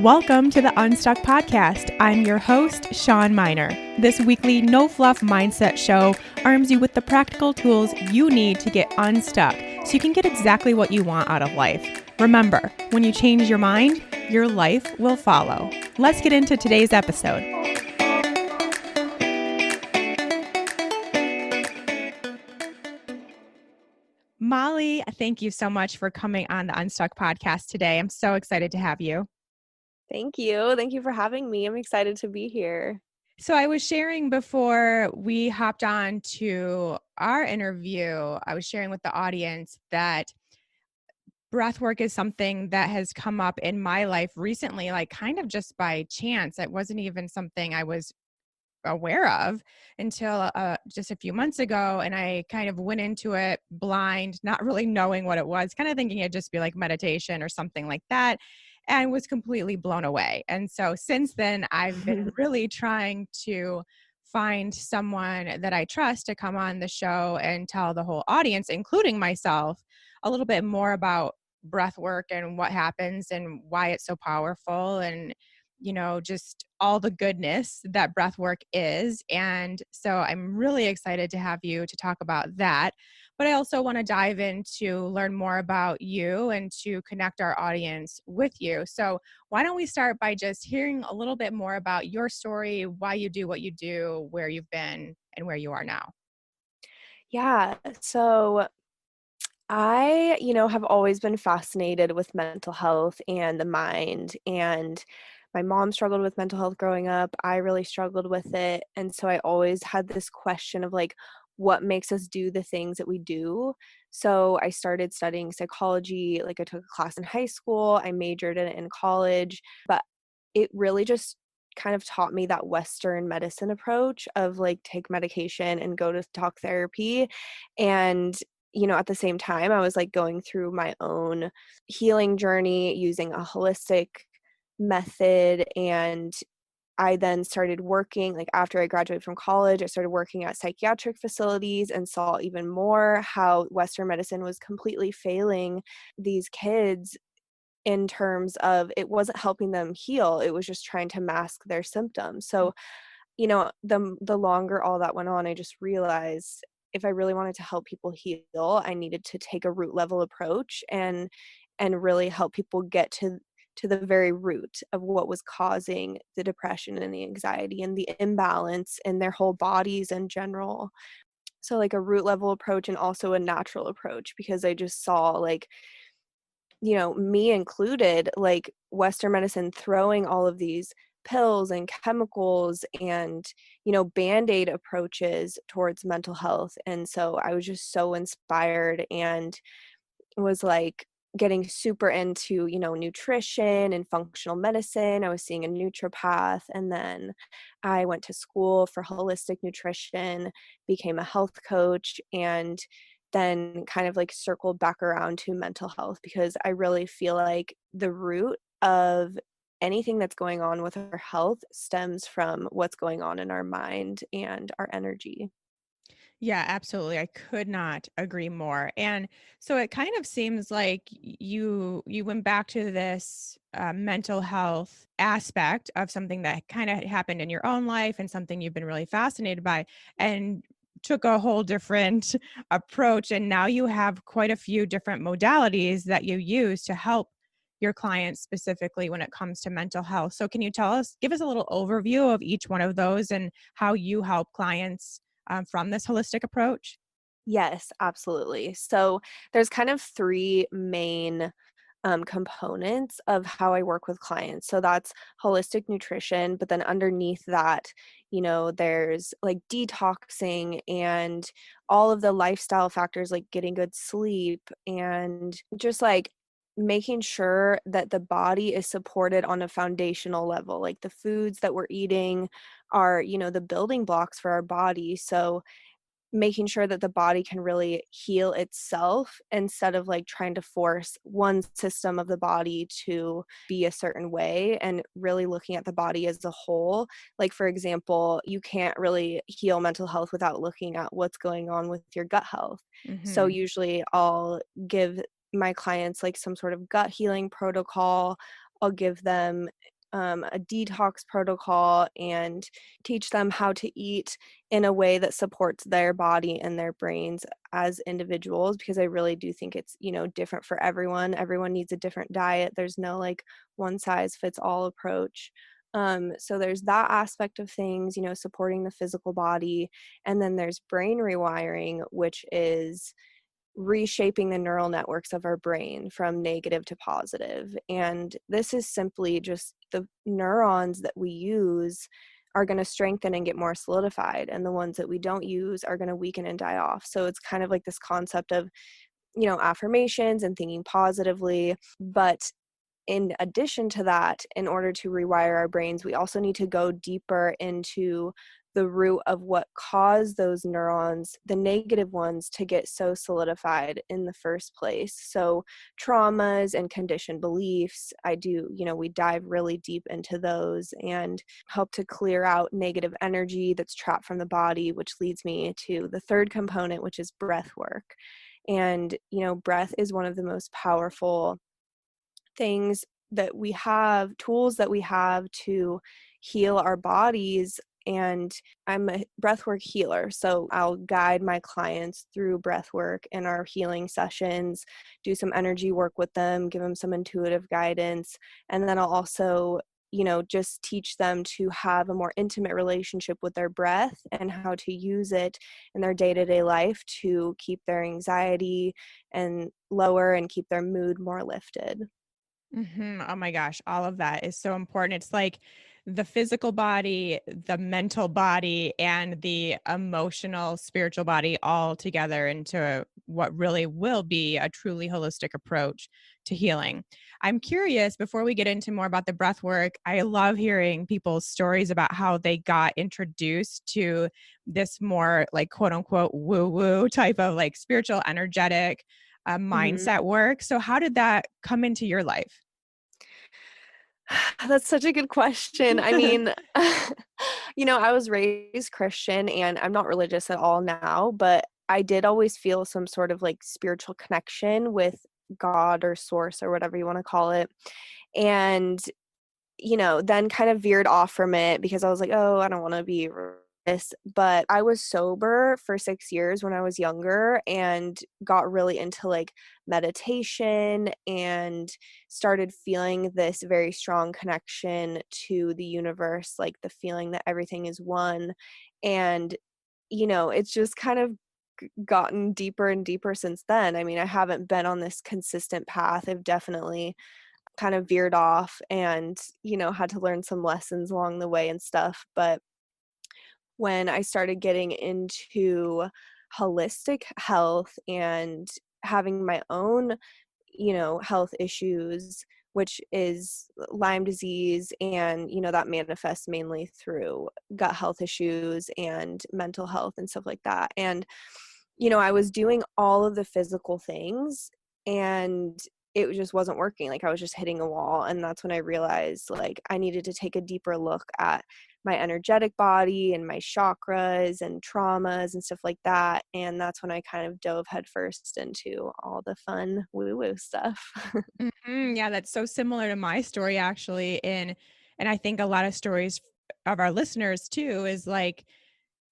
Welcome to the Unstuck Podcast. I'm your host, Sean Miner. This weekly no-fluff mindset show arms you with the practical tools you need to get unstuck so you can get exactly what you want out of life. Remember, when you change your mind, your life will follow. Let's get into today's episode. Mollie, thank you so much for coming on the Unstuck Podcast today. I'm so excited to have you. Thank you. Thank you for having me. I'm excited to be here. So I was sharing before we hopped on to our interview, I was sharing with the audience that breathwork is something that has come up in my life recently, like kind of just by chance. It wasn't even something I was aware of until just a few months ago. And I kind of went into it blind, not really knowing what it was, kind of thinking it'd just be like meditation or something like that, and was completely blown away. And so since then, I've been really trying to find someone that I trust to come on the show and tell the whole audience, including myself, a little bit more about breath work and what happens and why it's so powerful, and just all the goodness that breath work is. And so I'm really excited to have you to talk about that. But I also want to dive in to learn more about you and to connect our audience with you. So why don't we start by just hearing a little bit more about your story, why you do what you do, where you've been, and where you are now? Yeah. So I, have always been fascinated with mental health and the mind. And my mom struggled with mental health growing up. I really struggled with it. And so I always had this question of like, what makes us do the things that we do? So I started studying psychology. Like I took a class in high school, I majored in it in college, but it really just kind of taught me that Western medicine approach of like take medication and go to talk therapy. And at the same time, I was like going through my own healing journey using a holistic method. And I then started working, like after I graduated from college, I started working at psychiatric facilities and saw even more how Western medicine was completely failing these kids in terms of it wasn't helping them heal. It was just trying to mask their symptoms. So, the longer all that went on, I just realized if I really wanted to help people heal, I needed to take a root level approach and really help people get to the very root of what was causing the depression and the anxiety and the imbalance in their whole bodies in general. So like a root level approach and also a natural approach, because I just saw like me included, like Western medicine throwing all of these pills and chemicals and, band-aid approaches towards mental health. And so I was just so inspired and was like getting super into, nutrition and functional medicine. I was seeing a naturopath, and then I went to school for holistic nutrition, became a health coach, and then kind of like circled back around to mental health, because I really feel like the root of anything that's going on with our health stems from what's going on in our mind and our energy. Yeah, absolutely. I could not agree more. And so it kind of seems like you went back to this mental health aspect of something that kind of happened in your own life and something you've been really fascinated by, and took a whole different approach. And now you have quite a few different modalities that you use to help your clients specifically when it comes to mental health. So can you give us a little overview of each one of those and how you help clients from this holistic approach? Yes, absolutely. So there's kind of three main components of how I work with clients. So that's holistic nutrition, but then underneath that, there's like detoxing and all of the lifestyle factors like getting good sleep and just like making sure that the body is supported on a foundational level. Like the foods that we're eating are, the building blocks for our body. So making sure that the body can really heal itself instead of like trying to force one system of the body to be a certain way, and really looking at the body as a whole. Like for example, you can't really heal mental health without looking at what's going on with your gut health. So Hmm. usually I'll give my clients like some sort of gut healing protocol. I'll give them a detox protocol and teach them how to eat in a way that supports their body and their brains as individuals, because I really do think it's, different for everyone. Everyone needs a different diet. There's no like one size fits all approach. So there's that aspect of things, supporting the physical body. And then there's brain rewiring, which is reshaping the neural networks of our brain from negative to positive. And this is simply just the neurons that we use are going to strengthen and get more solidified, and the ones that we don't use are going to weaken and die off. So it's kind of like this concept of, affirmations and thinking positively. But in addition to that, in order to rewire our brains, we also need to go deeper into the root of what caused those neurons, the negative ones, to get so solidified in the first place. So traumas and conditioned beliefs, we dive really deep into those and help to clear out negative energy that's trapped from the body, which leads me to the third component, which is breath work. And, breath is one of the most powerful things that we have, tools that we have to heal our bodies. And I'm a breathwork healer, so I'll guide my clients through breathwork in our healing sessions, do some energy work with them, give them some intuitive guidance, and then I'll also just teach them to have a more intimate relationship with their breath and how to use it in their day-to-day life to keep their anxiety and lower and keep their mood more lifted. Oh my gosh, all of that is so important. It's like the physical body, the mental body, and the emotional, spiritual body all together into what really will be a truly holistic approach to healing. I'm curious, before we get into more about the breath work, I love hearing people's stories about how they got introduced to this more like quote unquote woo woo type of like spiritual, energetic Mhm. mindset work. So, how did that come into your life? That's such a good question. I mean, I was raised Christian and I'm not religious at all now, but I did always feel some sort of like spiritual connection with God or source or whatever you want to call it. And then kind of veered off from it because I was like, oh, I don't want to be this. But I was sober for 6 years when I was younger and got really into like meditation and started feeling this very strong connection to the universe, like the feeling that everything is one. And, it's just kind of gotten deeper and deeper since then. I mean, I haven't been on this consistent path. I've definitely kind of veered off and, had to learn some lessons along the way and stuff. But when I started getting into holistic health and having my own, health issues, which is Lyme disease, and, that manifests mainly through gut health issues and mental health and stuff like that. And, I was doing all of the physical things and it just wasn't working. Like I was just hitting a wall. And that's when I realized like I needed to take a deeper look at my energetic body and my chakras and traumas and stuff like that. And that's when I kind of dove headfirst into all the fun woo-woo stuff. Yeah, that's so similar to my story actually. And I think a lot of stories of our listeners too is like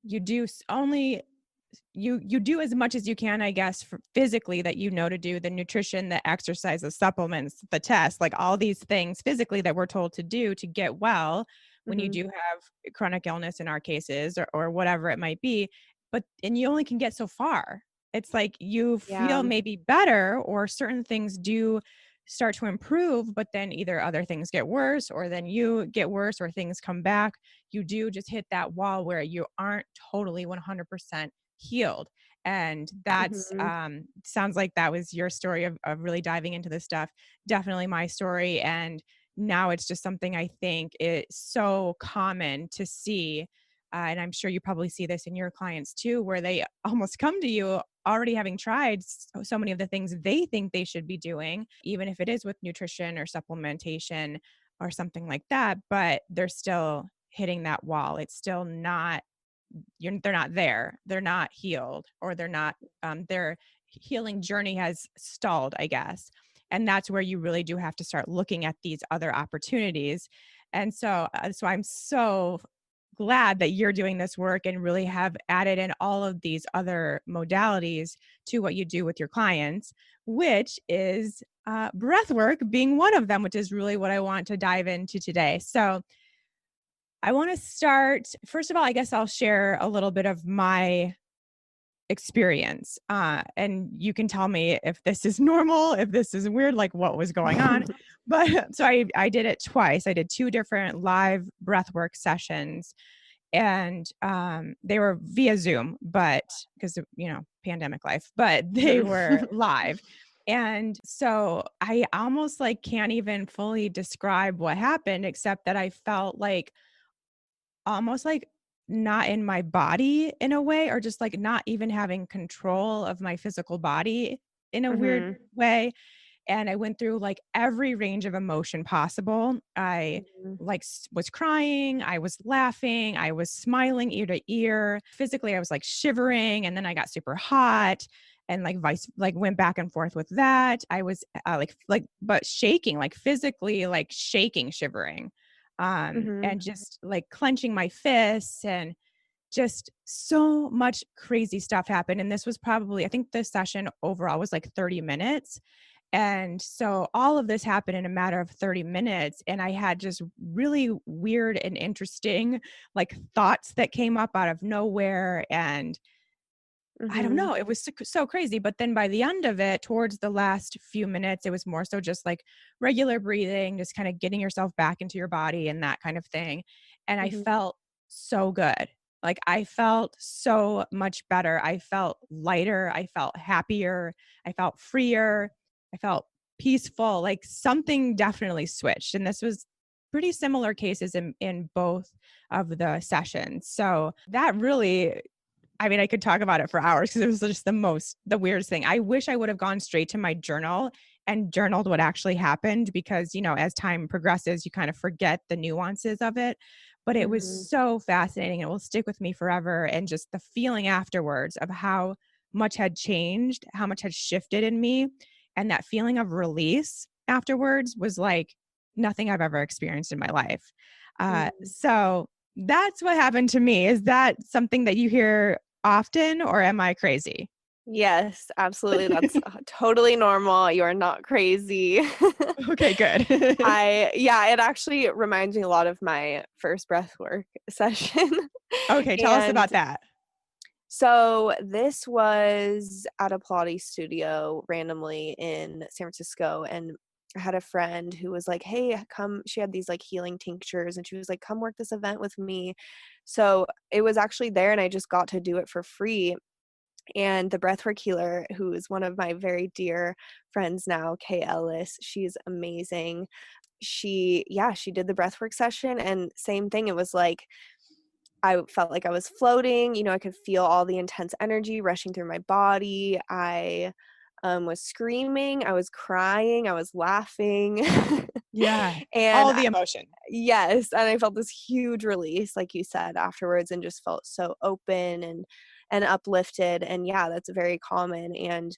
you do only you do as much as you can, I guess, for physically that to do the nutrition, the exercise, the supplements, the test, like all these things physically that we're told to do to get well when you Hmm. do have chronic illness in our cases or whatever it might be. And you only can get so far. It's like you Yeah. feel maybe better or certain things do start to improve, but then either other things get worse or then you get worse or things come back. You do just hit that wall where you aren't totally 100% healed. And that's Hmm. sounds like that was your story of really diving into this stuff. Definitely my story. And now it's just something I think it's so common to see. And I'm sure you probably see this in your clients too, where they almost come to you already having tried so many of the things they think they should be doing, even if it is with nutrition or supplementation or something like that, but they're still hitting that wall. It's still not they're not there. They're not healed or they're not their healing journey has stalled, I guess. And that's where you really do have to start looking at these other opportunities. And so I'm so glad that you're doing this work and really have added in all of these other modalities to what you do with your clients, which is breath work being one of them, which is really what I want to dive into today. So I want to start, first of all, I guess I'll share a little bit of my experience. And you can tell me if this is normal, if this is weird, like what was going on. But so I did it twice. I did two different live breathwork sessions, and they were via Zoom, but because of, pandemic life, but they were Mhm. live. And so I almost like can't even fully describe what happened, except that I felt like almost like not in my body in a way, or just like not even having control of my physical body in a weird Mhm. way. And I went through like every range of emotion possible. I Mhm. like was crying, I was laughing, I was smiling ear to ear. Physically, I was like shivering, and then I got super hot and like like went back and forth with that. I was but shaking, like physically like shaking, shivering. Mhm. And just like clenching my fists, and just so much crazy stuff happened. And this was probably, I think the session overall was like 30 minutes. And so all of this happened in a matter of 30 minutes. And I had just really weird and interesting like thoughts that came up out of nowhere. And I don't Mhm. know, it was so crazy. But then by the end of it, towards the last few minutes, it was more so just like regular breathing, just kind of getting yourself back into your body and that kind of thing. And I Mhm. felt so good. Like I felt so much better. I felt lighter. I felt happier. I felt freer. I felt peaceful. Like something definitely switched. And this was pretty similar cases in both of the sessions. So that really, I mean, I could talk about it for hours because it was just the weirdest thing. I wish I would have gone straight to my journal and journaled what actually happened, because, as time progresses, you kind of forget the nuances of it. But it was Mhm. so fascinating. It will stick with me forever. And just the feeling afterwards of how much had changed, how much had shifted in me. And that feeling of release afterwards was like nothing I've ever experienced in my life. Mhm. So that's what happened to me. Is that something that you hear often, or am I crazy? Yes, absolutely. That's totally normal. You are not crazy. Okay, good. Yeah, it actually reminds me a lot of my first breathwork session. Okay, tell us And about that. so this was at a Pilates studio randomly in San Francisco, and I had a friend who was like, "Hey, come." She had these like healing tinctures, and she was like, "Come work this event with me." So it was actually there, and I just got to do it for free. And the breathwork healer, who is one of my very dear friends now, Kay Ellis, she's amazing. She did the breathwork session, and same thing. It was like I felt like I was floating. I could feel all the intense energy rushing through my body. I was screaming, I was crying, I was laughing. Yeah, and all the emotion. Yes, and I felt this huge release, like you said, afterwards, and just felt so open and uplifted. And yeah, that's very common. And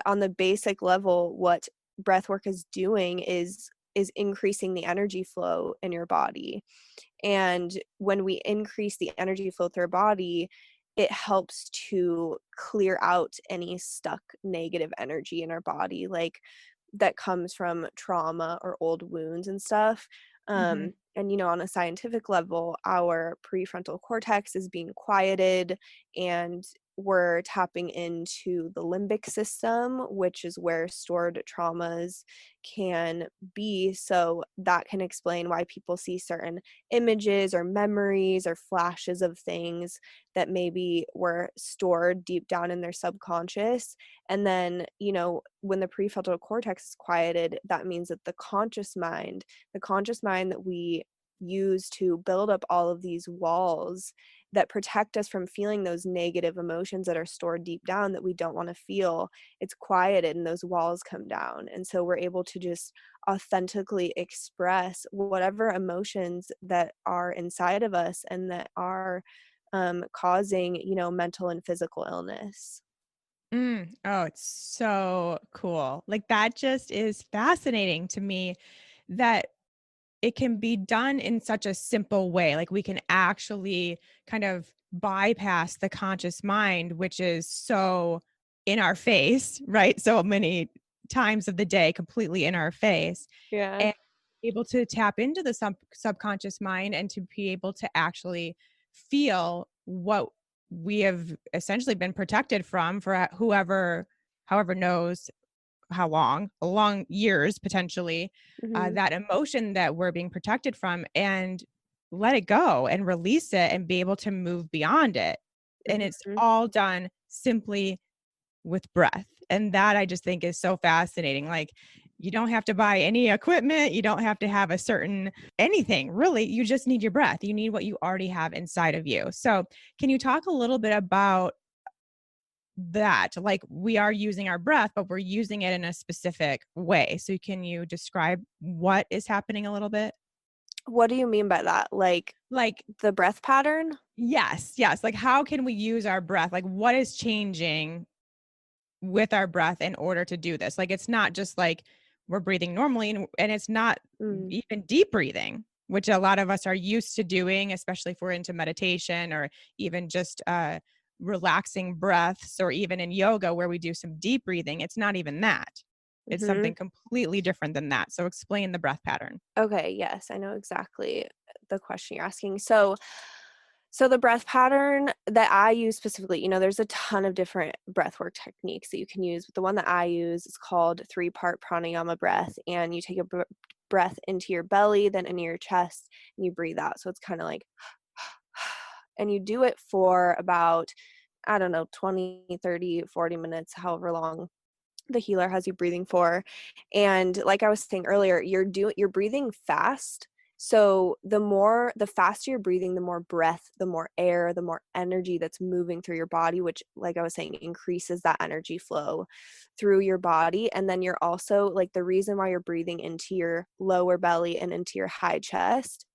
on the basic level, what breath work is doing is increasing the energy flow in your body. And when we increase the energy flow through our body, it helps to clear out any stuck negative energy in our body, like that comes from trauma or old wounds and stuff. Mhm. And on a scientific level, our prefrontal cortex is being quieted, and we're tapping into the limbic system, which is where stored traumas can be. So that can explain why people see certain images or memories or flashes of things that maybe were stored deep down in their subconscious. And then, when the prefrontal cortex is quieted, that means that the conscious mind that we use to build up all of these walls that protect us from feeling those negative emotions that are stored deep down that we don't want to feel, it's quieted and those walls come down. And so we're able to just authentically express whatever emotions that are inside of us and that are causing, mental and physical illness. Oh, it's so cool. Like that just is fascinating to me that it can be done in such a simple way. Like we can actually kind of bypass the conscious mind, which is so in our face, right? So many times of the day, completely in our face, Yeah. and able to tap into the subconscious mind and to be able to actually feel what we have essentially been protected from for however knows how long years potentially, Mhm. that emotion that we're being protected from, and let it go and release it and be able to move beyond it. And it's Mhm. all done simply with breath. And that I just think is so fascinating. Like, you don't have to buy any equipment, you don't have to have a certain anything really. You just need your breath. You need what you already have inside of you. So, can you talk a little bit about that? Like, we are using our breath, but we're using it in a specific way. So, can you describe what is happening a little bit? What do you mean by that? Like Like, the breath pattern? yes, yes. Like, how can we use our breath? Like, what is changing with our breath in order to do this? Like, it's not just like we're breathing normally, and it's not Mm. even deep breathing, which a lot of us are used to doing, especially if we're into meditation or even just relaxing breaths, or even in yoga where we do some deep breathing. It's not even that. It's something Mhm. completely different than that. So explain the breath pattern. Okay, yes, I know exactly the question you're asking. So the breath pattern that I use specifically, there's a ton of different breathwork techniques that you can use, but the one that I use is called Three-Part Pranayama breath, and you take a breath into your belly, then into your chest, and you breathe out. So it's kind of like and you do it for about, I don't know, 20, 30, 40 minutes, however long the healer has you breathing for. And like I was saying earlier, you're breathing fast. So the faster you're breathing, the more breath, the more air, the more energy that's moving through your body, which, like I was saying, increases that energy flow through your body. And then you're also, like, the reason why you're breathing into your lower belly and into your high chest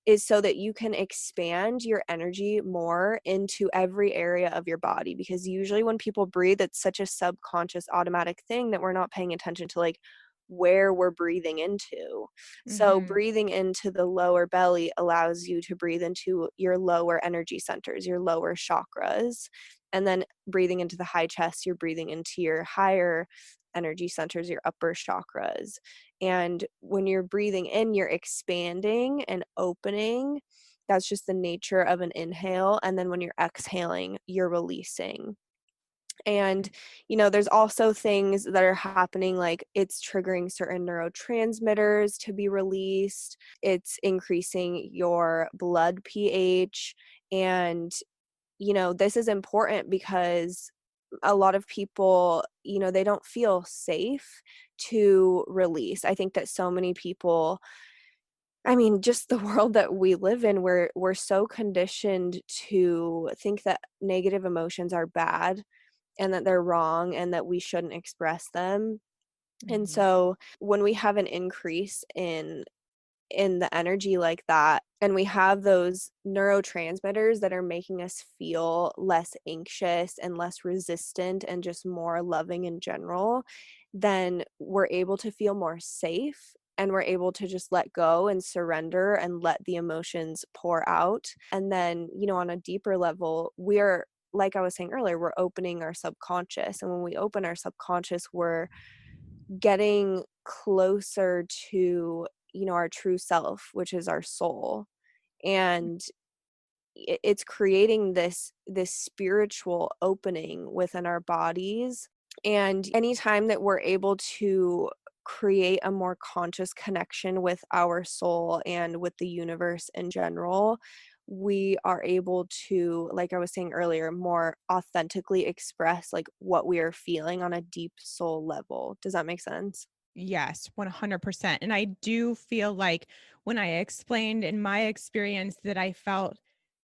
is so that you can expand your energy more into every area of your body. Because usually when people breathe, it's such a subconscious automatic thing that we're not paying attention to, like, where we're breathing into. So Hmm. breathing into the lower belly allows you to breathe into your lower energy centers, your lower chakras. And then breathing into the high chest, you're breathing into your higher energy centers, your upper chakras. And when you're breathing in, you're expanding and opening. That's just the nature of an inhale. And then when you're exhaling, you're releasing. And, there's also things that are happening, like it's triggering certain neurotransmitters to be released, it's increasing your blood pH. And, this is important because a lot of people, they don't feel safe to release. I think that so many people, I mean, just the world that we live in, we're so conditioned to think that negative emotions are bad and that they're wrong and that we shouldn't express them. And Hmm. so when we have an increase in the energy like that, and we have those neurotransmitters that are making us feel less anxious and less resistant and just more loving in general, then we're able to feel more safe, and we're able to just let go and surrender and let the emotions pour out. And then, on a deeper level, we're, like I was saying earlier, we're opening our subconscious. And when we open our subconscious, we're getting closer to, our true self, which is our soul. And it's creating this spiritual opening within our bodies. And anytime that we're able to create a more conscious connection with our soul and with the universe in general, we are able to, like I was saying earlier, more authentically express, like, what we are feeling on a deep soul level. Does that make sense? Yes, 100%. And I do feel like when I explained in my experience that I felt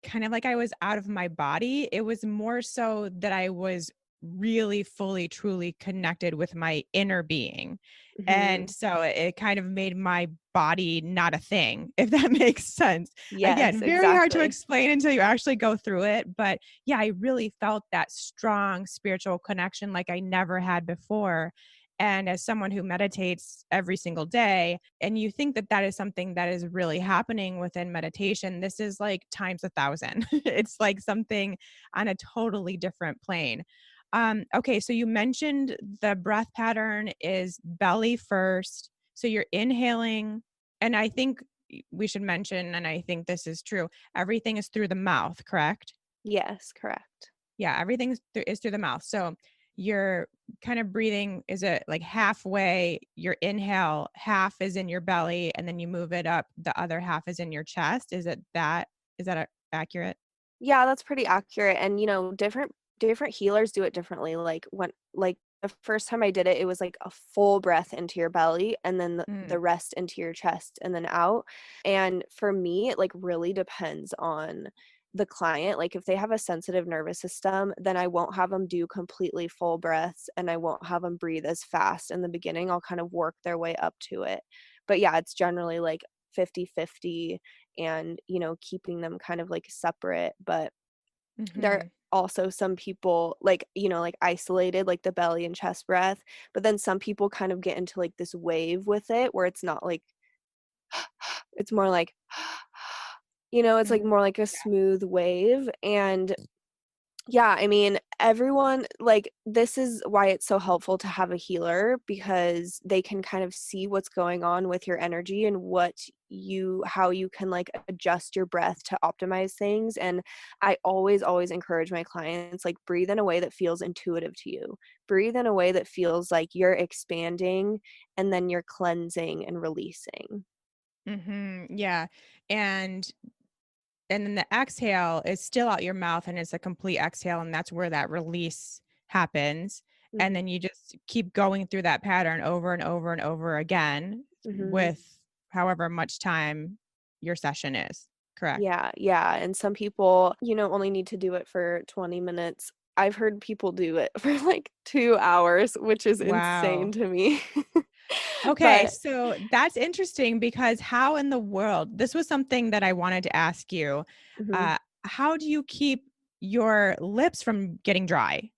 kind of like I was out of my body, it was more so that I was really fully, truly connected with my inner being. And Mhm. so it kind of made my body not a thing, if that makes sense. Yes, Again, very hard to exactly. explain until you actually go through it. But yeah, I really felt that strong spiritual connection like I never had before. And as someone who meditates every single day, and you think that that is something that is really happening within meditation, this is like times 1,000. It's like something on a totally different plane. Okay, so you mentioned the breath pattern is belly first. So you're inhaling, and I think we should mention, and I think this is true, everything is through the mouth, correct? Yes, correct. Yeah, everything is through the mouth. So you're kind of breathing, is it like halfway, your inhale, half is in your belly, and then you move it up, the other half is in your chest. Is that accurate? Yeah, that's pretty accurate, and, different healers do it differently, the first time I did it, it was, like, a full breath into your belly, and then the Mm, rest into your chest, and then out, and for me, it, like, really depends on the client, like, if they have a sensitive nervous system, then I won't have them do completely full breaths, and I won't have them breathe as fast in the beginning, I'll kind of work their way up to it, but, yeah, it's generally, like, 50-50 and, keeping them kind of, like, separate, but there are mhm. also some people, like, isolated, like the belly and chest breath, but then some people kind of get into, like, this wave with it where it's not like it's more like, it's, like, Mhm. more like a Yeah. smooth wave, and yeah, I mean, everyone like, this is why it's so helpful to have a healer because they can kind of see what's going on with your energy and how you can, like, adjust your breath to optimize things, and I always, always encourage my clients, like, breathe in a way that feels intuitive to you. Breathe in a way that feels like you're expanding and then you're cleansing and releasing. Mhm. Yeah. And and then the exhale is still out your mouth and it's a complete exhale and that's where that release happens. And Mhm, then you just keep going through that pattern over and over and over again mhm. with however much time your session is. Correct. Yeah, yeah, and some people, only need to do it for 20 minutes. I've heard people do it for, like, 2 hours, which is insane Wow. to me. Okay, But so that's interesting because how in the world, this was something that I wanted to ask you. mhm. Uh, how do you keep your lips from getting dry?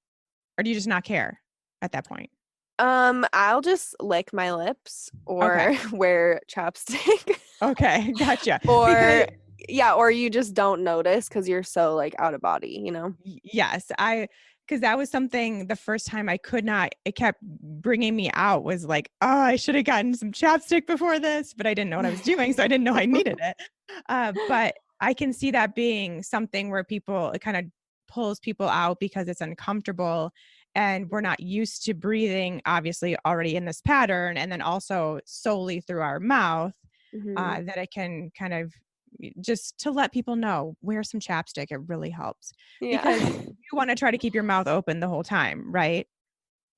Or do you just not care at that point? I'll just lick my lips or Okay. wear chapstick. Okay, gotcha. Because Or yeah, or you just don't notice because 'cause you're so, like, out of body, you know? yes, because that was something the first time I could not it kept bringing me out was like, "Oh, I should have gotten some chapstick before this," but I didn't know what I was doing, so I didn't know I needed it. But I can see that being something where people it kinda pulls people out because it's uncomfortable, and we're not used to breathing, obviously, already in this pattern, and then also solely through our mouth, Mhm. that it can kind of just to let people know, wear some chapstick, it really helps. Yeah. Because you wanna try to keep your mouth open the whole time, right?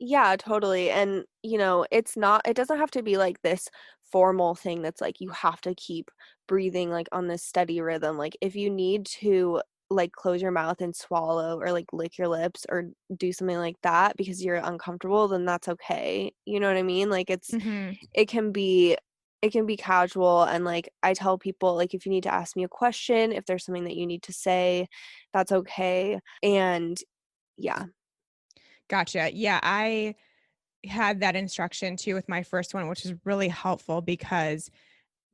Yeah, totally, and, it doesn't have to be, like, this formal thing that's, like, you have to keep breathing, like, on this steady rhythm, like, if you need to, like, close your mouth and swallow or, like, lick your lips or do something like that because you're uncomfortable, then that's okay, you know what I mean? Like, Mhm. it can be it can be casual, and, like, I tell people, like, if you need to ask me a question, if there's something that you need to say, that's okay, and yeah. Gotcha. Yeah, I had that instruction too with my first one, which is really helpful because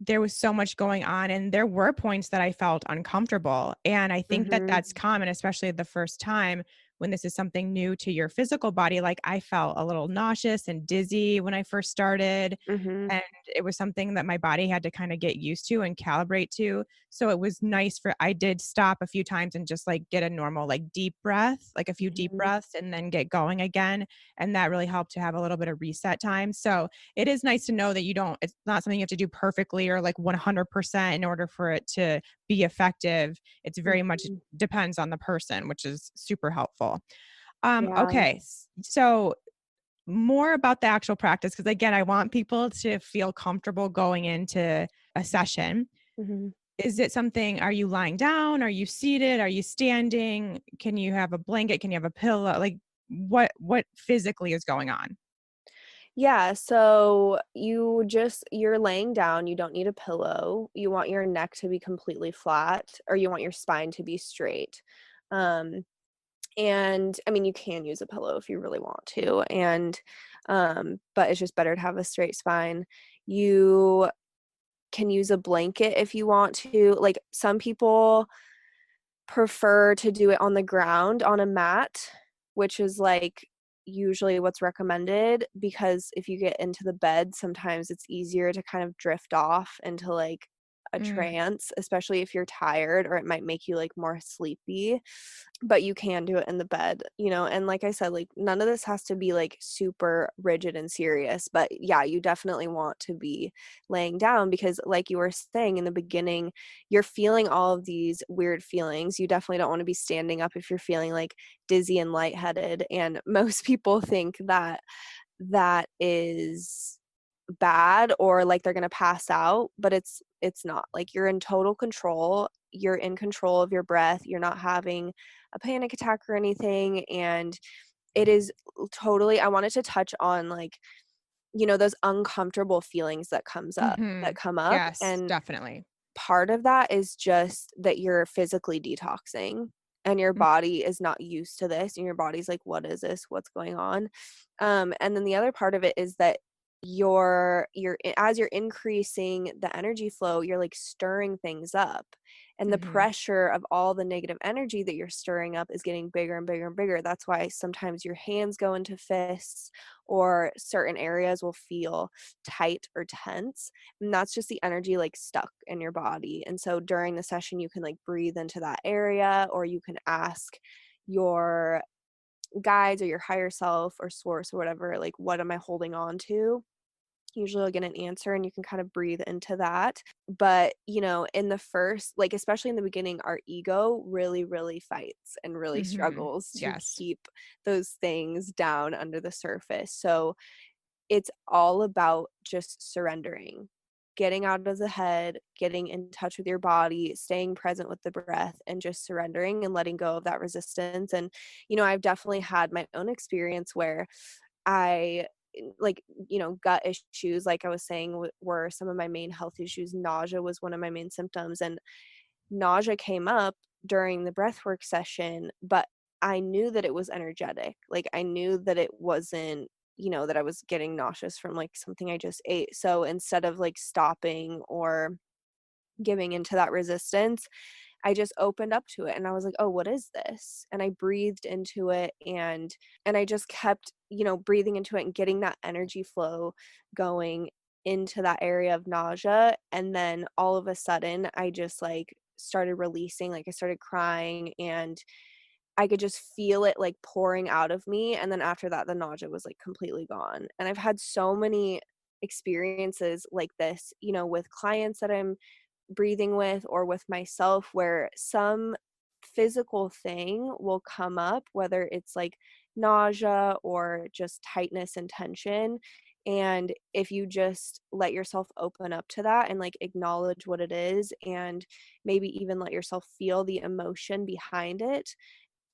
there was so much going on and there were points that I felt uncomfortable. And I think that Mhm. that's common, especially the first time when this is something new to your physical body. Like I felt a little nauseous and dizzy when I first started. Mhm. And it was something that my body had to kind of get used to and calibrate to. So it was nice I did stop a few times and just like get a normal, like deep breath, like a few deep Mhm. breaths and then get going again. And that really helped to have a little bit of reset time. So it is nice to know that it's not something you have to do perfectly or like 100% in order for it to be effective. It's very much Mhm. depends on the person, which is super helpful. Yeah. Okay. So more about the actual practice, because again, I want people to feel comfortable going into a session. Mhm. Is it something, are you lying down? Are you seated? Are you standing? Can you have a blanket? Can you have a pillow? Like, what physically is going on? Yeah, so you're laying down, you don't need a pillow. You want your neck to be completely flat, or you want your spine to be straight. Um, and I mean, you can use a pillow if you really want to, but it's just better to have a straight spine. You can use a blanket if you want to. Like, some people prefer to do it on the ground on a mat, which is like usually what's recommended, because if you get into the bed, sometimes it's easier to kind of drift off into like a Mm, trance, especially if you're tired, or it might make you like more sleepy. But you can do it in the bed, and like I said, like, none of this has to be like super rigid and serious, but yeah, you definitely want to be laying down, because like you were saying in the beginning, you're feeling all of these weird feelings. You definitely don't want to be standing up if you're feeling like dizzy and lightheaded, and most people think that that is bad, or like they're going to pass out, but it's not. Like, you're in total control. You're in control of your breath. You're not having a panic attack or anything, and it is totally. I wanted to touch on, like, those uncomfortable feelings that mhm. come up, Yes, and definitely. part of that is just that you're physically detoxing, and your Mm, body is not used to this, and your body's like, what is this, what's going on? And then the other part of it is that as you're increasing the energy flow, you're like stirring things up, and the mhm. pressure of all the negative energy that you're stirring up is getting bigger and bigger and bigger. That's why sometimes your hands go into fists, or certain areas will feel tight or tense, and that's just the energy like stuck in your body. And so during the session, you can like breathe into that area, or you can ask your guides or your higher self or source or whatever, like, what am I holding on to? Usually you'll get an answer, and you can kind of breathe into that. But in the first, like, especially in the beginning, our ego really, really fights and really Mhm. struggles to Yes. keep those things down under the surface. So it's all about just surrendering, getting out of the head, getting in touch with your body, staying present with the breath, and just surrendering and letting go of that resistance. And, I've definitely had my own experience where I, like, gut issues, like I was saying, were some of my main health issues. Nausea was one of my main symptoms, and nausea came up during the breathwork session, but I knew that it was energetic. Like, I knew that it wasn't, that I was getting nauseous from like something I just ate. So instead of like stopping or giving into that resistance, I just opened up to it, and I was like, "Oh, what is this?" And I breathed into it, and I just kept, breathing into it and getting that energy flow going into that area of nausea. And then all of a sudden, I just like started releasing, like I started crying, and I could just feel it like pouring out of me. And then after that, the nausea was like completely gone. And I've had so many experiences like this, with clients that I'm breathing with, or with myself, where some physical thing will come up, whether it's like nausea or just tightness and tension. And if you just let yourself open up to that and like acknowledge what it is, and maybe even let yourself feel the emotion behind it,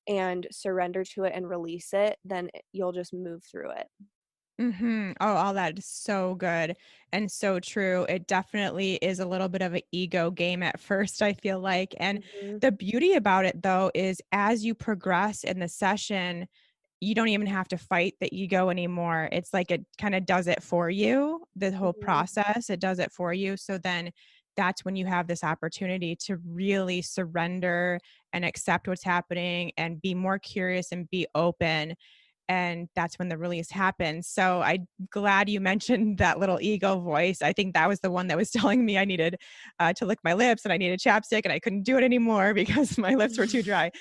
and surrender to it and release it, then you'll just move through it. Mhm. Oh, all that is so good and so true. It definitely is a little bit of an ego game at first, I feel like. And Mhm, the beauty about it, though, is as you progress in the session, you don't even have to fight the ego anymore. It's like it kind of does it for you, the whole mhm, process, it does it for you. So then that's when you have this opportunity to really surrender and accept what's happening and be more curious and be open, and that's when the release happens. So I'm glad you mentioned that little ego voice. I think that was the one that was telling me I needed to lick my lips and I needed chapstick and I couldn't do it anymore because my lips were too dry.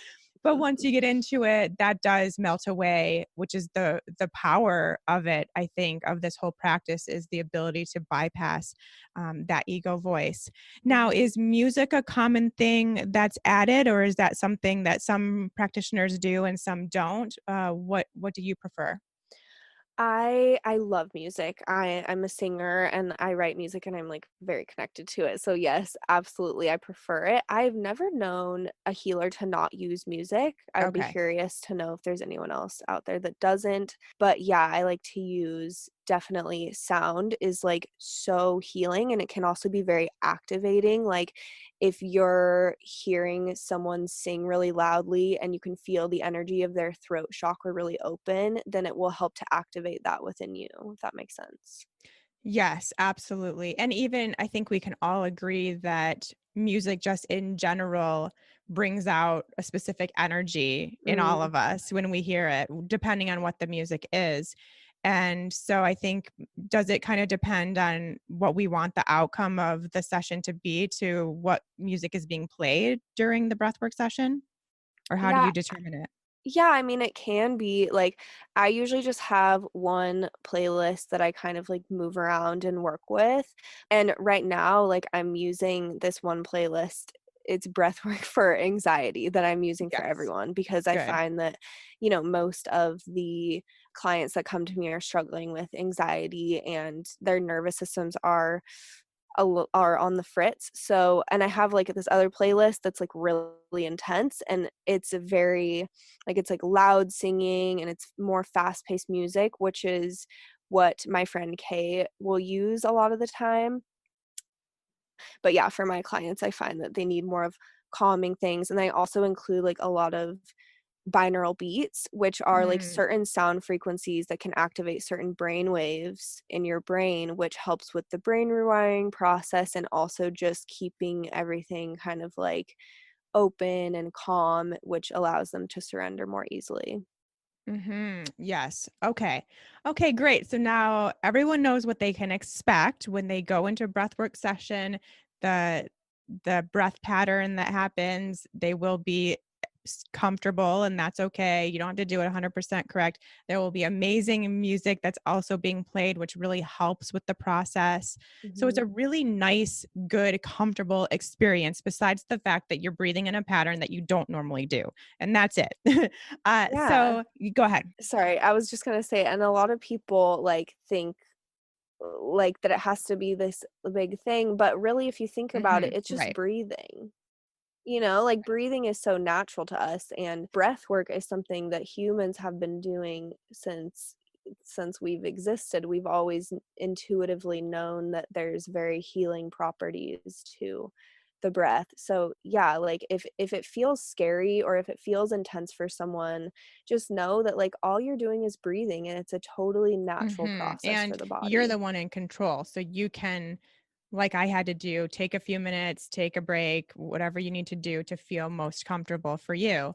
But once you get into it, that does melt away, which is the power of it. I think of this whole practice is the ability to bypass that ego voice. Now, mhm. is music a common thing that's added, or is that something that some practitioners do and some don't? What do you prefer? I love music. I'm a singer and I write music and I'm like very connected to it. So yes, absolutely I prefer it. I've never known a healer to not use music. I would be Okay. curious to know if there's anyone else out there that doesn't. But yeah, I like to use definitely sound is like so healing and it can also be very activating. Like if you're hearing someone sing really loudly and you can feel the energy of their throat chakra really open, then it will help to activate that within you, if that makes sense. Yes, absolutely. And even I think we can all agree that music just in general brings out a specific energy in all Mm, of us when we hear it, depending on what the music is. And so I think, does it kind of depend on what we want the outcome of the session to be to what music is being played during the breathwork session? Or how do yeah, you determine it? yeah, I mean, it can be like I usually just have one playlist that I kind of like move around and work with. And right now, like I'm using this one playlist. It's breathwork for anxiety that I'm using for Yes. everyone because I Good. find that, most of the clients that come to me are struggling with anxiety and their nervous systems are on the fritz. So, and I have like this other playlist that's like really intense and it's a very it's like loud singing and it's more fast-paced music, which is what my friend Kay will use a lot of the time. But yeah, for my clients, I find that they need more of calming things and I also include like a lot of binaural beats, which are like Mm. certain sound frequencies that can activate certain brain waves in your brain, which helps with the brain rewiring process and also just keeping everything kind of like open and calm, which allows them to surrender more easily. Yes. Okay. Okay, great. So now everyone knows what they can expect when they go into a breathwork session. The the breath pattern that happens, they will be comfortable and that's okay. You don't have to do it 100% correct. There will be amazing music that's also being played which really helps with the process. So it's Mhm. a really nice, good, comfortable experience besides the fact that you're breathing in a pattern that you don't normally do. And that's it. Yeah. So you go ahead. Sorry, I was just gonna say, and a lot of people like think like that it has to be this big thing, but really if you think about it, it's just Right. breathing. Like breathing is so natural to us and breath work is something that humans have been doing since we've existed. We've always intuitively known that there's very healing properties to the breath. So yeah, like if it feels scary or if it feels intense for someone, just know that like all you're doing is breathing and it's a totally natural process for And the you're the body. one in control. So you can, like I had to do, take a few minutes, take a break, whatever you need to do to feel most comfortable for you.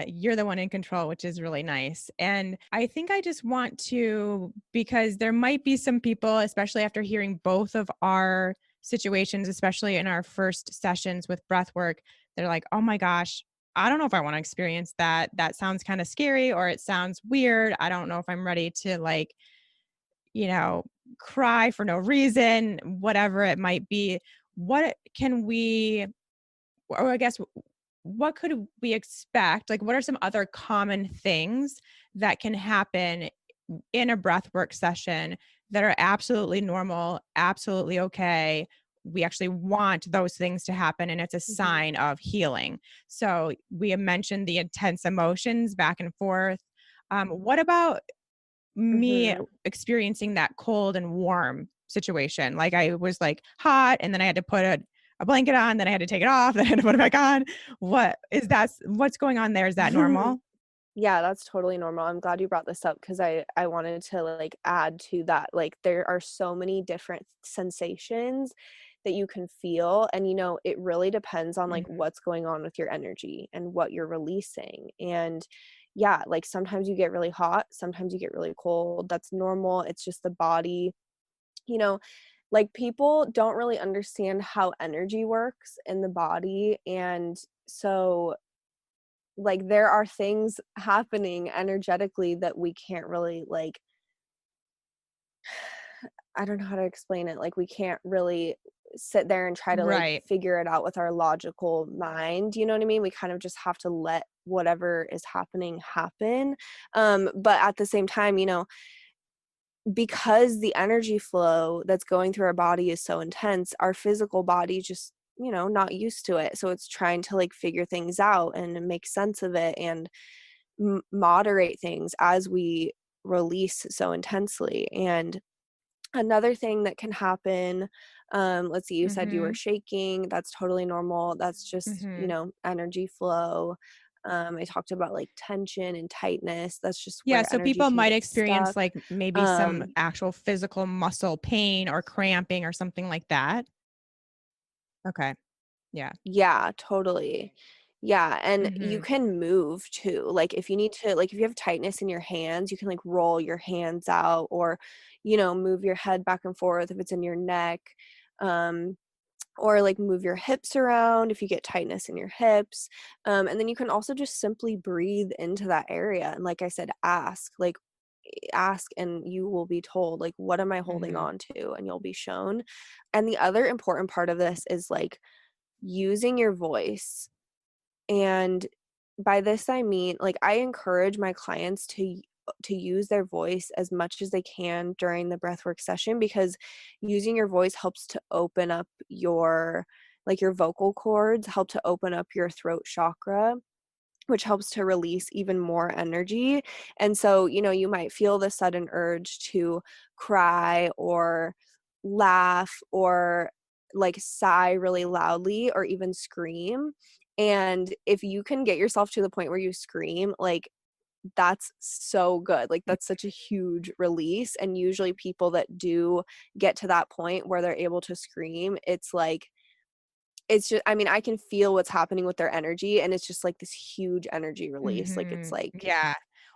You're the one in control, which is really nice. And I think I just want to, because there might be some people, especially after hearing both of our situations, especially in our first sessions with breath work, they're like, oh my gosh, I don't know if I want to experience that. That sounds kind of scary or it sounds weird. I don't know if I'm ready to you know, cry for no reason, whatever it might be. What can we, or I guess, what could we expect? Like, what are some other common things that can happen in a breath work session that are absolutely normal, absolutely okay? We actually want those things to happen, and it's a Mhm. sign of healing. So, we have mentioned the intense emotions back and forth. What about me Mhm. experiencing that cold and warm situation? Like I was like hot and then I had to put a blanket on, then I had to take it off, then I had to put it back on. What's going on there? Is that normal? Yeah, that's totally normal. I'm glad you brought this up because I wanted to like add to that. Like there are so many different sensations that you can feel and it really depends on like Mhm. what's going on with your energy and what you're releasing. And yeah, like sometimes you get really hot, sometimes you get really cold. That's normal. It's just the body, you know, like people don't really understand how energy works in the body and so like there are things happening energetically that we can't really like I don't know how to explain it. Like we can't really sit there and try to like Right. figure it out with our logical mind. You know what I mean? We kind of just have to let whatever is happening happen. But at the same time, because the energy flow that's going through our body is so intense, our physical body just, not used to it. So it's trying to like figure things out and make sense of it and moderate things as we release so intensely. And another thing that can happen, let's see, you said you were Mhm. shaking. That's totally normal. That's just, Mhm. energy flow. I talked about like tension and tightness. That's just Yeah, where so energy people can might get experience, stuck. like, maybe some Um, actual physical muscle pain or cramping or something like that? Okay. Yeah. Yeah, totally. Yeah, and you Mhm. can move too. Like if you need to like if you have tightness in your hands, you can like roll your hands out or, move your head back and forth if it's in your neck. Um, or like move your hips around if you get tightness in your hips. And then you can also just simply breathe into that area. And like I said, ask and you will be told, like, what am I holding Mhm. on to? And you'll be shown. And the other important part of this is like using your voice. And by this I mean, like, I encourage my clients to use their voice as much as they can during the breathwork session, because using your voice helps to open up your vocal cords, help to open up your throat chakra, which helps to release even more energy. And so, you might feel the sudden urge to cry or laugh or like sigh really loudly or even scream. And if you can get yourself to the point where you scream, like that's so good. Like that's such a huge release. And usually people that do get to that point where they're able to scream, it's just, I mean, I can feel what's happening with their energy, and it's just like this huge energy release. Like it's Mhm. like, Yeah.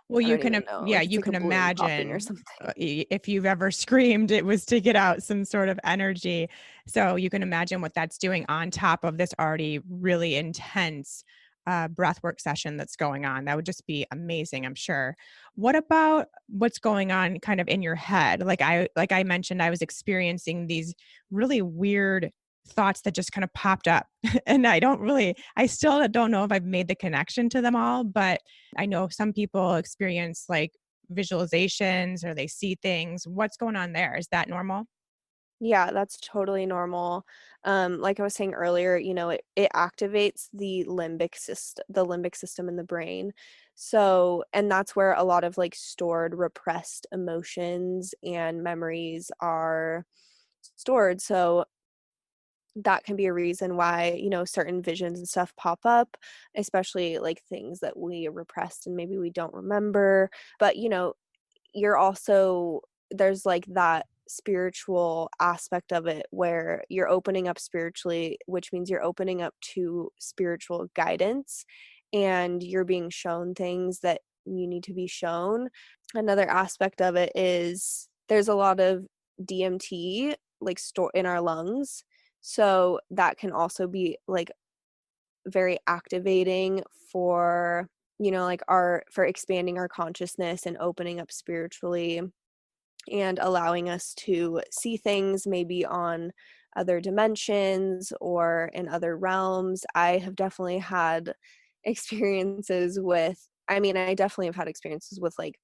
Well, I you don't can, even know, yeah, like it's you like a can balloon popping or imagine, something. if you've ever screamed, it was to get out some sort of energy. So you can imagine what that's doing on top of this already really intense breathwork session that's going on. That would just be amazing, I'm sure. What about what's going on kind of in your head? Like I mentioned, I was experiencing these really weird thoughts that just kind of popped up. And I still don't know if I've made the connection to them all, but I know some people experience like visualizations or they see things. What's going on there? Is that normal? Yeah, that's totally normal. Like I was saying earlier, it activates the limbic system in the brain. So, and that's where a lot of like stored, repressed emotions and memories are stored. So that can be a reason why, certain visions and stuff pop up, especially like things that we repressed and maybe we don't remember. But, you're also there's like that spiritual aspect of it where you're opening up spiritually, which means you're opening up to spiritual guidance and you're being shown things that you need to be shown. Another aspect of it is there's a lot of DMT like store in our lungs. So that can also be like very activating for, like our for expanding our consciousness and opening up spiritually and allowing us to see things maybe on other dimensions or in other realms. I have definitely had experiences with, I mean, I definitely have had experiences with like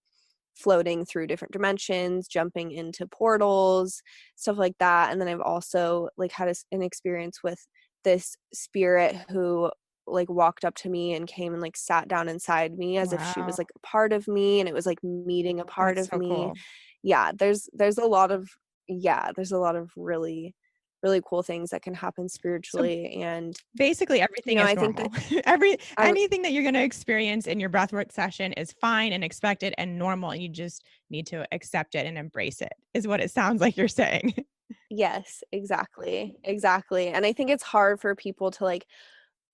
floating through different dimensions, jumping into portals, stuff like that. And then I've also like had an experience with this spirit who like walked up to me and came and like sat down inside me as if she Wow. was like a part of me and it was like meeting a part That's of so me. cool. Yeah, there's a lot of there's a lot of really really cool things that can happen So spiritually. And basically everything is I think that normal. Every I anything that you're going to experience in your breathwork session is fine and expected and normal, and you just need to accept it and embrace it. Is what it sounds like you're saying. yes, exactly. Exactly. And I think it's hard for people to like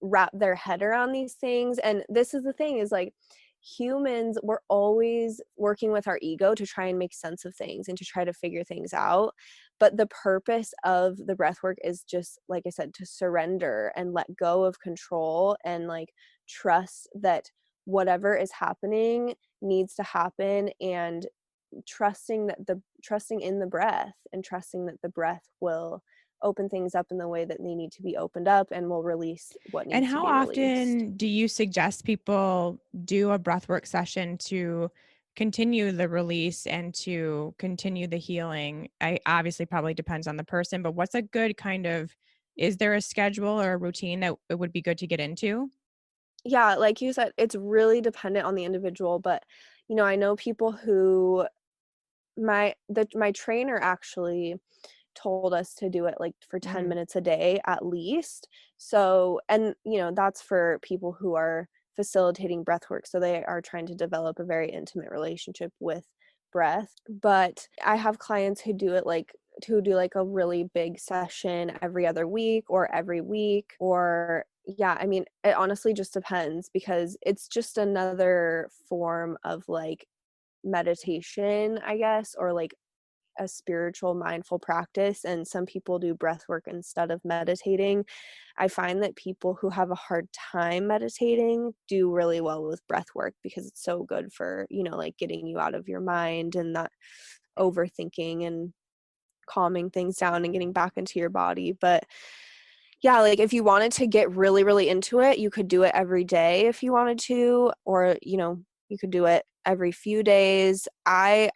wrap their head around these things. And this is the thing is like humans, we're always working with our ego to try and make sense of things and to try to figure things out. But the purpose of the breath work is just, like I said, to surrender and let go of control and like trust that whatever is happening needs to happen, and trusting in the breath and trusting that the breath will open things up in the way that they need to be opened up and will release what And needs to how be released. often do you suggest people do a breathwork session to continue the release and to continue the healing? I obviously probably depends on the person, but what's a good kind of is there a schedule or a routine that it would be good to get into? Yeah, like you said, it's really dependent on the individual, but, I know people who my trainer actually told us to do it, like, for 10 Mm. minutes a day at least. So and, that's for people who are facilitating breath work, so they are trying to develop a very intimate relationship with breath. But I have clients who do, like, a really big session every other week or every week or yeah, I mean, it honestly just depends because it's just another form of, like, meditation, I guess, or, like, a spiritual mindful practice, and some people do breath work instead of meditating. I find that people who have a hard time meditating do really well with breath work because it's so good for, like, getting you out of your mind and not overthinking and calming things down and getting back into your body. But yeah, like, if you wanted to get really, really into it, you could do it every day if you wanted to, or, you could do it every few days. I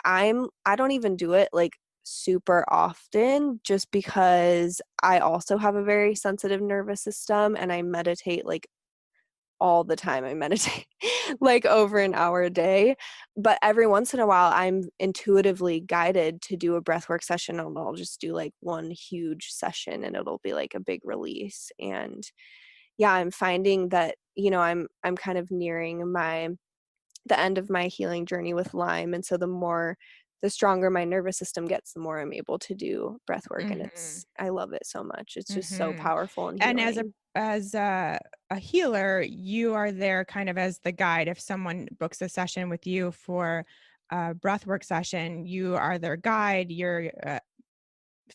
don't even do it, like, super often just because I also have a very sensitive nervous system and I meditate, like, all the time. I meditate like over an hour a day, but every once in a while I'm intuitively guided to do a breathwork session and I'll just do like one huge session and it'll be like a big release. And yeah, I'm finding that, I'm kind of nearing the end of my healing journey with Lyme. And so the stronger my nervous system gets, the more I'm able to do breath work. And Mhm. I love it so much. It's just so Mhm. powerful and And healing. as a healer, you are there kind of as the guide. If someone books a session with you for a breathwork session, you are their guide. You're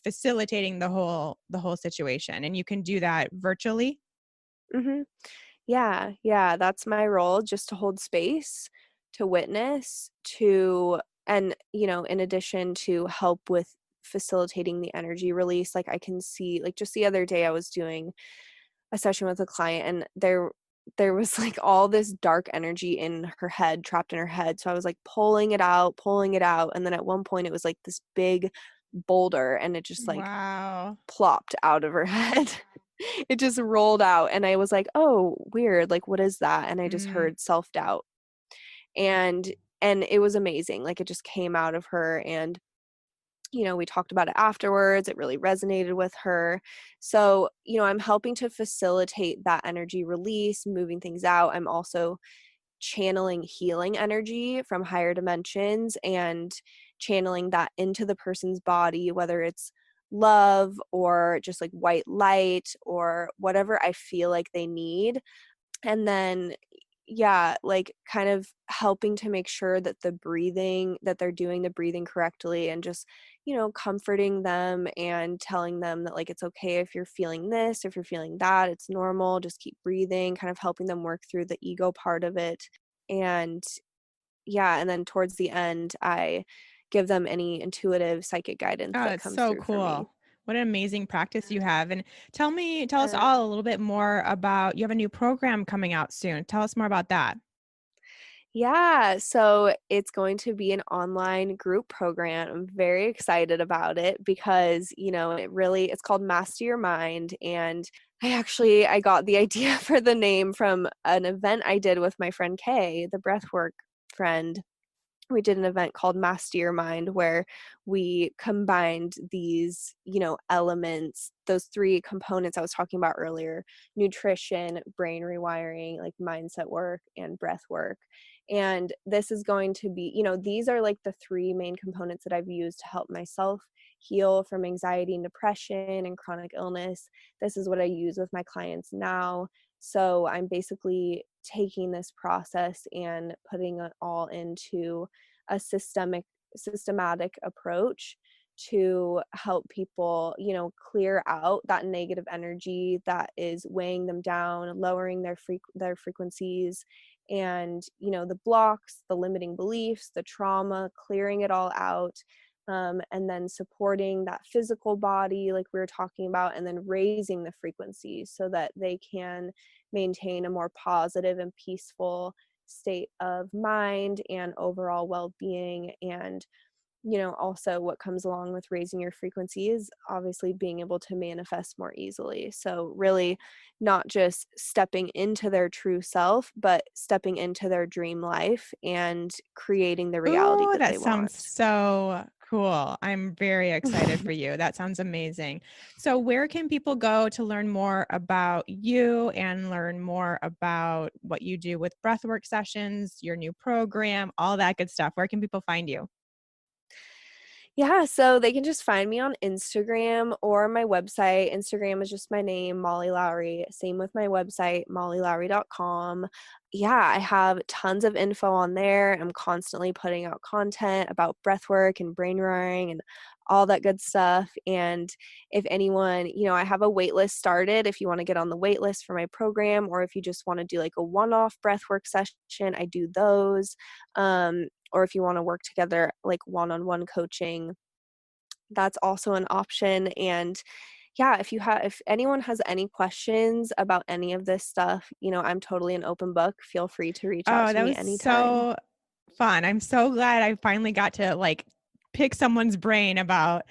facilitating the whole situation, and you can do that virtually. Hmm. Yeah, yeah, that's my role, just to hold space, to witness, and, in addition to help with facilitating the energy release, like, I can see like, just the other day, I was doing a session with a client, and there was, like, all this dark energy in her head, trapped in her head, so I was, like, pulling it out, and then at one point, it was, like, this big boulder, and it just, like, Wow. plopped out of her head. It just rolled out and I was like, "Oh, weird, like, what is that?" And I just Mm. heard self-doubt. And and it was amazing, like, it just came out of her and, we talked about it afterwards, it really resonated with her. So, I'm helping to facilitate that energy release, moving things out. I'm also channeling healing energy from higher dimensions and channeling that into the person's body, whether it's love or just like white light or whatever I feel like they need. And then, yeah, like kind of helping to make sure that that they're doing the breathing correctly and just, comforting them and telling them that like it's okay if you're feeling this, if you're feeling that, it's normal, just keep breathing, kind of helping them work through the ego part of it. And yeah, and then towards the end, I give them any intuitive psychic guidance Oh, that that's comes so through for me. cool. What an amazing practice you have. And tell us Uh, all a little bit more about you have a new program coming out soon. Tell us more about that. yeah, so it's going to be an online group program. I'm very excited about it because, it's called Master Your Mind. And I got the idea for the name from an event I did with my friend Kay, the breathwork friend. We did an event called Master Your Mind where we combined these, elements, those three components I was talking about earlier: nutrition, brain rewiring, like mindset work, and breath work. And this is going to be, these are like the three main components that I've used to help myself heal from anxiety and depression and chronic illness. This is what I use with my clients now. So I'm basically taking this process and putting it all into a systematic approach to help people, clear out that negative energy that is weighing them down, lowering their frequencies, and the blocks, the limiting beliefs, the trauma, clearing it all out. And then supporting that physical body like we were talking about, and then raising the frequencies so that they can maintain a more positive and peaceful state of mind and overall well-being. And also what comes along with raising your frequency is obviously being able to manifest more easily. So really not just stepping into their true self, but stepping into their dream life and creating the reality Ooh, that that they sounds want. so cool. I'm very excited for you. That sounds amazing. So, where can people go to learn more about you and learn more about what you do with breathwork sessions, your new program, all that good stuff? Where can people find you? Yeah, so they can just find me on Instagram or my website. Instagram is just my name, Mollie Lowery. Same with my website, mollielowry.com. Yeah, I have tons of info on there. I'm constantly putting out content about breathwork and brain wiring and all that good stuff. And if anyone, I have a wait list started if you want to get on the wait list for my program, or if you just want to do like a one-off breathwork session, I do those. Or if you want to work together like one-on-one coaching, that's also an option. And yeah, if anyone has any questions about any of this stuff, I'm totally an open book. Feel free to reach out Oh, to that me was anytime. so fun. I'm so glad I finally got to like pick someone's brain about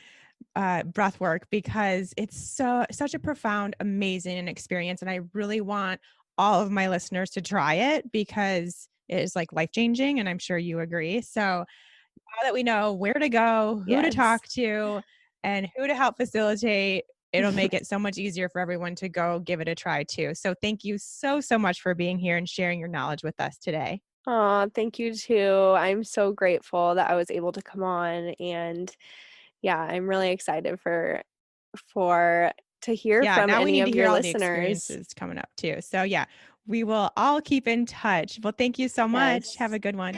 breath work because it's such a profound, amazing experience. And I really want all of my listeners to try it because it is like life changing. And I'm sure you agree. So now that we know where to go, who to Yes. talk to, and who to help facilitate, it'll make it so much easier for everyone to go give it a try too. So thank you so, so much for being here and sharing your knowledge with us today. Aw, thank you too. I'm so grateful that I was able to come on, and yeah, I'm really excited for to hear Yeah, from now we any need to of hear your all the listeners. experiences coming up too. So yeah, we will all keep in touch. Well, thank you so much. Have Yes. a good one.